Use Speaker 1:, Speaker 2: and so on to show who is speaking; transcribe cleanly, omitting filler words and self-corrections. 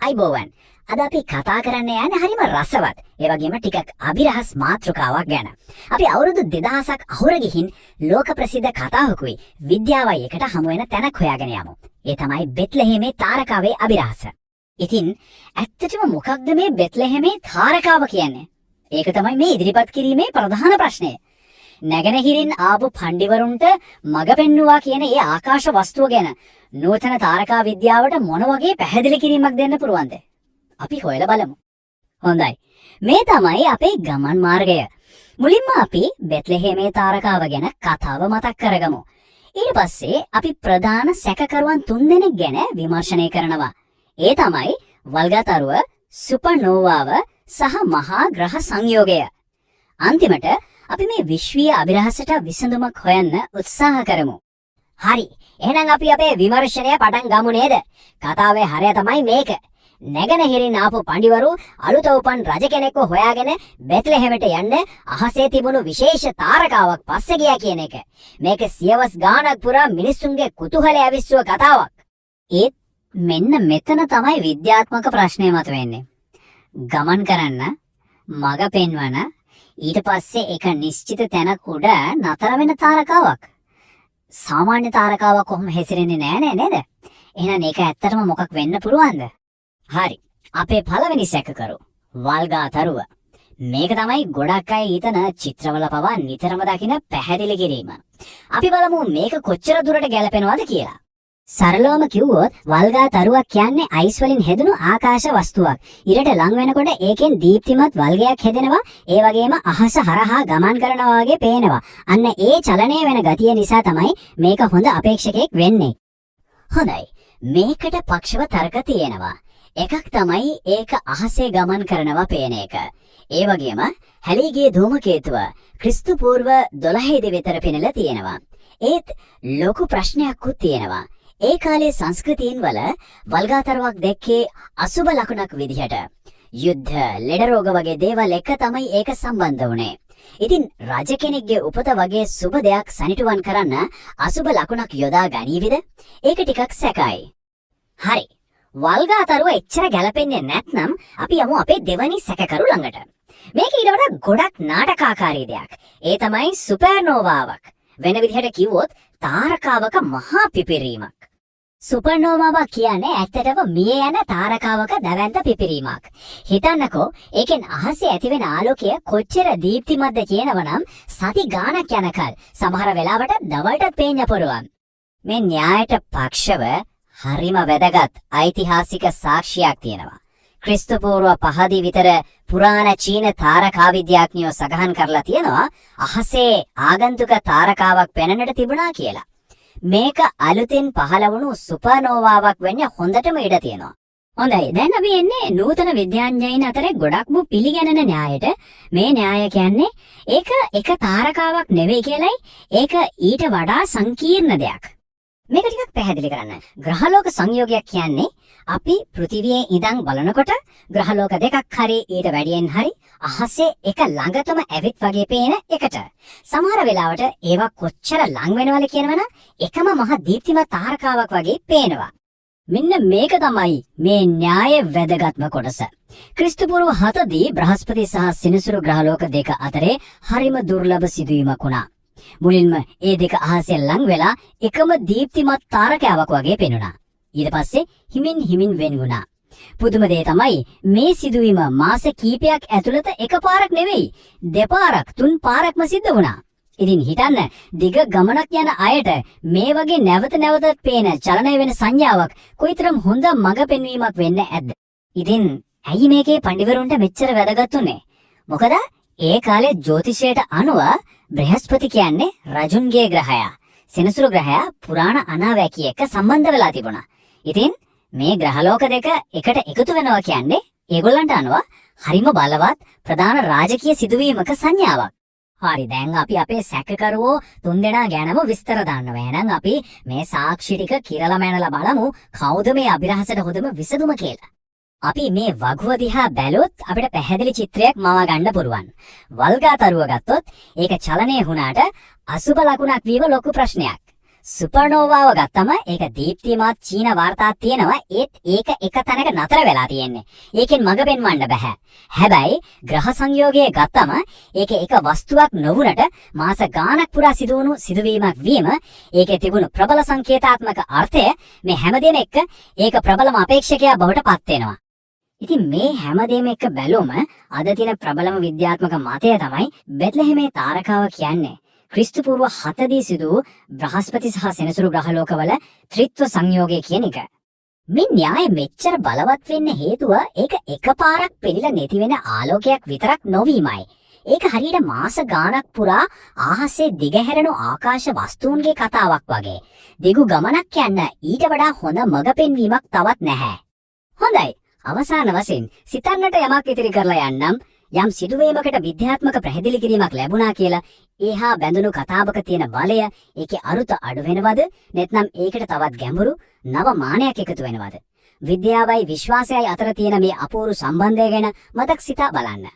Speaker 1: අයිබෝවන්. අද අපි කතා කරන්න යන්නේ හරිම රසවත්. ඒ වගේම ටිකක් අභිරහස් මාතෘකාවක් ගැන. අපි අවුරුදු 2000ක් අහුර ගිහින් ලෝක ප්‍රසිද්ධ කතාවකුයි විද්‍යාවයි එකට හමු වෙන තැනක් හොයාගෙන යමු. ඒ තමයි බෙත්ලෙහෙමේ තාරකාවේ අභිරහස. ඉතින් ඇත්තටම මොකක්ද මේ බෙත්ලෙහෙමේ තාරකාව කියන්නේ? ඒක තමයි මේ ඉදිරිපත් කිරීමේ ප්‍රධාන ප්‍රශ්නය. නැගෙනහිරින් ආපු පඬිවරුන්ට මඟ පෙන්වුවා කියන ඒ ආකාශ වස්තුව ගැන නූතන තාරකා විද්‍යාවට මොන වගේ පැහැදිලි කිරීමක් දෙන්න පුළුවන්ද? අපි හොයලා බලමු. හොඳයි. මේ තමයි අපේ ගමන් මාර්ගය. මුලින්ම අපි බෙත්ලෙහෙමේ තාරකාව ගැන කතාව මතක් කරගමු. ඊට පස්සේ අපි ප්‍රධාන සැකකරුවන් 3 දෙනෙක් ගැන විමර්ශනය කරනවා. ඒ තමයි වල්ගතරුව, සුපර්නෝවාව සහ මහා ග්‍රහ සංයෝගය. අන්තිමට අපි මේ විශ්වීය අභිරහසට විසඳුමක් හොයන්න උත්සාහ කරමු. හරි. එහෙනම් අපි අපේ විමර්ශනය පටන් ගමු නේද? කතාවේ හරය තමයි මේක. නැගෙනහිරින් ආපු පඬිවරු අලුත උපන් රජ කෙනෙක්ව හොයාගෙන බෙත්ලෙහෙමට යන්න අහසේ තිබුණු විශේෂ තාරකාවක් පස්සේ ගියා කියන එක. මේක සියවස් ගාණක් පුරා මිනිස්සුන්ගේ කුතුහලය ඇවිස්සුව කතාවක්. ඒත් මෙන්න මෙතන තමයි විද්‍යාත්මක ප්‍රශ්නය මතුවෙන්නේ. ගමන් කරන්න, මඟ පෙන්වන, ඊට පස්සේ එක නිශ්චිත තැනක උඩ නතර වෙන තාරකාවක්. සාමාන්‍ය තාරකාවක් කොහොම හැසිරෙන්නේ නැහැ නේද? එහෙනම් ඒක ඇත්තටම මොකක් වෙන්න පුළුවන්ද? හරි. අපේ පළවෙනි සැකකරු වල්ගතරුව. මේක තමයි ගොඩක් අය ඊතන චිත්‍රවල පවා නිතරම දකින පැහැදිලි කිරීම. අපි බලමු මේක කොච්චර දුරට ගැලපෙනවද කියලා. සරලවම කිව්වොත් වල්ගතරුවක් කියන්නේ අයිස් වලින් හැදුණු ආකාශ වස්තුවක්. ඉරට ලං වෙනකොට ඒකෙන් දීප්තිමත් වල්ගයක් හැදෙනවා. ඒ වගේම අහස හරහා ගමන් කරනවා වගේ පේනවා. අන්න ඒ චලනය වෙන ගතිය නිසා තමයි මේක හොඳ අපේක්ෂකෙක් වෙන්නේ. හොඳයි. මේකට පක්ෂව තර්ක තියෙනවා. එකක් තමයි ඒක අහසේ ගමන් කරනවා පේන එක. ඒ වගේම හැලීගේ ධූමකේතුව ක්‍රිස්තු පූර්ව 12 දී විතර පෙනලා තියෙනවා. ඒත් ලොකු ප්‍රශ්නයක්කුත් තියෙනවා. ඒ කාලේ සංස්කෘතීන් වල වල්ගතරුවක් දැක්කේ අසුබ ලකුණක් විදිහට. යුද්ධ, ලෙඩ රෝග වගේ දේවල් එක තමයි ඒක සම්බන්ධ වුණේ. ඉතින් රජ කෙනෙක්ගේ උපත වගේ සුබ දෙයක් සනිටුවන් කරන්න අසුබ ලකුණක් යොදා ගනීවිද? ඒක ටිකක් සැකයි. හරි. වල්ගතරුව එච්චර ගැලපෙන්නේ නැත්නම් අපි යමු අපේ දෙවනි සැකකරු ළඟට. මේක ඊට වඩා ගොඩක් නාටකාකාරී දෙයක්. ඒ තමයි සුපර්නෝවාවක්. වෙන විදිහට කිව්වොත් තාරකාවක මහා පිපිරීමක්. සුපර්නෝවාවක් කියන්නේ ඇත්තටම මිය යන තාරකාවක දැවැන්ත පිපිරීමක්. හිතන්නකෝ ඒකෙන් අහසේ ඇතිවෙන ආලෝකය කොච්චර දීප්තිමත්ද කියනවනම් සති ගාණක් යනකල් සමහර වෙලාවට දවල්ටත් පේන්න පුළුවන්. මේ න්‍යායට පක්ෂව හරිම වැදගත් ඓතිහාසික සාක්ෂියක් තියෙනවා. ක්‍රිස්තු පූර්ව 5 දී විතර පුරාණ චීන තාරකා විද්‍යාඥයෝ සඳහන් කරලා තියෙනවා අහසේ ආගන්තුක තාරකාවක් පෙනෙන්නට තිබුණා කියලා. මේක අලුතින් පහළ වුණු සුපර්නෝවාවක් වෙන්න හොඳටම ඉඩ තියෙනවා. හොඳයි. දැන් අපි එන්නේ නූතන විද්‍යාඥයින් අතරේ ගොඩක්ම පිළිගැනෙන න්‍යායට. මේ න්‍යාය කියන්නේ ඒක එක තාරකාවක් නෙවෙයි කියලයි. ඒක ඊට වඩා සංකීර්ණ දෙයක්. මේක ටිකක් පැහැදිලි කරන්න. ග්‍රහලෝක සංයෝගයක් කියන්නේ අපි පෘථිවියේ ඉඳන් බලනකොට ග්‍රහලෝක දෙකක් හරි ඊට වැඩියෙන් හරි අහසේ එක ළඟටම ඇවිත් වගේ පේන එකට. සමහර වෙලාවට ඒවා කොච්චර ලං වෙනවද කියනවනම් එකම මහ දීප්තිමත් තාරකාවක් වගේ පේනවා. මෙන්න මේක තමයි මේ න්‍යායේ වැදගත්ම කොටස. ක්‍රිස්තු පූර්ව 7 දී බ්‍රහස්පති සහ සිනිසුරු ග්‍රහලෝක දෙක අතරේ හරිම දුර්ලභ සිදුවීමක් වුණා. මුලින්ම ඒ දෙක අහසෙන් ලං වෙලා එකම දීප්තිමත් තාරකාවක් වගේ පෙනුණා. ඊට පස්සේ හිමින් වෙන් වුණා. පුදුම දේ තමයි මේ සිදුවීම මාස කිහිපයක් ඇතුළත එකපාරක් නෙවෙයි දෙපාරක් තුන් පාරක්ම සිද්ධ වුණා. ඉතින් හිතන්න දිග ගමනක් යන අයට මේ වගේ නැවත නැවතත් පේන චලනය වෙන සංඥාවක් කොයිතරම් හොඳ මඟ පෙන්වීමක් වෙන්න ඇද්ද? ඉතින් ඇයි මේකේ පඬිවරුන්ට මෙච්චර වැදගත් උනේ? මොකද ඒ කාලේ ජ්‍යොතිෂයට අනුව බ්‍රහස්පති කියන්නේ රජුන්ගේ ග්‍රහයා. සෙනසුරු ග්‍රහයා පුරාණ අනාවැකිය එක්ක සම්බන්ධ වෙලා තිබුණා. ඉතින් මේ ග්‍රහලෝක දෙක එකට එකතු වෙනවා කියන්නේ ඒගොල්ලන්ට අනුව හරිම බලවත් ප්‍රධාන රාජකීය සිදුවීමක සංඥාවක්. හරි, දැන් අපි අපේ සැකකරුවෝ 3 දෙනා ගැනම විස්තර දාන්නවා. එහෙනම් අපි මේ සාක්ෂි ටික කිරලා මැනලා බලමු කවුද මේ අභිරහසට හොඳම විසඳුම කියලා. අපි මේ වගුව දිහා බැලුවොත් අපිට පැහැදිලි චිත්‍රයක් මවා ගන්න පුළුවන්. වල්ගතරුව ගත්තොත් ඒක චලනය වුණාට අසුබ ලකුණක් වීම ලොකු ප්‍රශ්නයක්. සුපර්නෝවාව ගත්තම ඒක දීප්තිමත් චීන වාර්තාවක් තියෙනවා. ඒත් ඒක එක තැනක නතර වෙලා තියෙන්නේ. ඒකෙන් මඟ පෙන්වන්න බෑ. හැබැයි ග්‍රහ සංයෝගයේ ගත්තම ඒක එක වස්තුවක් නොවුනට මාස ගාණක් පුරා සිදුවුණු සිදුවීමක් වීම ඒකේ තිබුණු ප්‍රබල සංකේතාත්මක අර්ථය මේ හැමදේම එක්ක ඒක ප්‍රබලම අපේක්ෂකයා බවට පත් වෙනවා. ඉතින් මේ හැමදේම එක්ක බැලුවම අද තියෙන ප්‍රබලම විද්‍යාත්මක මතය තමයි බෙත්ලෙහෙමේ තාරකාව කියන්නේ ක්‍රිස්තු පූර්ව 7 දී සිදු වූ බ්‍රහස්පති සහ සෙනසුරු ග්‍රහලෝකවල ත්‍රිත්ව සංයෝගය කියන එක. මේ න්‍යාය මෙච්චර බලවත් වෙන්න හේතුව ඒක එකපාරක් පෙනිලා නැති වෙන ආලෝකයක් විතරක් නොවීමයි. ඒක හරියට මාස ගාණක් පුරා ආහසේ දිගහැරෙන ආකාශ වස්තුන්ගේ කතාවක් වගේ. දිගු ගමනක් යන්න ඊට වඩා හොඳ මඟ පෙන්වීමක් තවත් නැහැ. හොඳයි. අවසාන වශයෙන් සිතන්නට යමක් ඉතිරි කරලා යන්නම්. යම් සිදුවීමකට විද්‍යාත්මක පැහැදිලි කිරීමක් ලැබුණා කියලා ඒහා බැඳුණු කතාවක තියෙන බලය ඒකේ අරුත අඩු වෙනවද නැත්නම් ඒකට තවත් ගැඹුරු නව මානයක් එකතු වෙනවද? විද්‍යාවයි විශ්වාසයයි අතර තියෙන මේ අපූර්ව සම්බන්ධය ගැන මතක් සිතා බලන්න.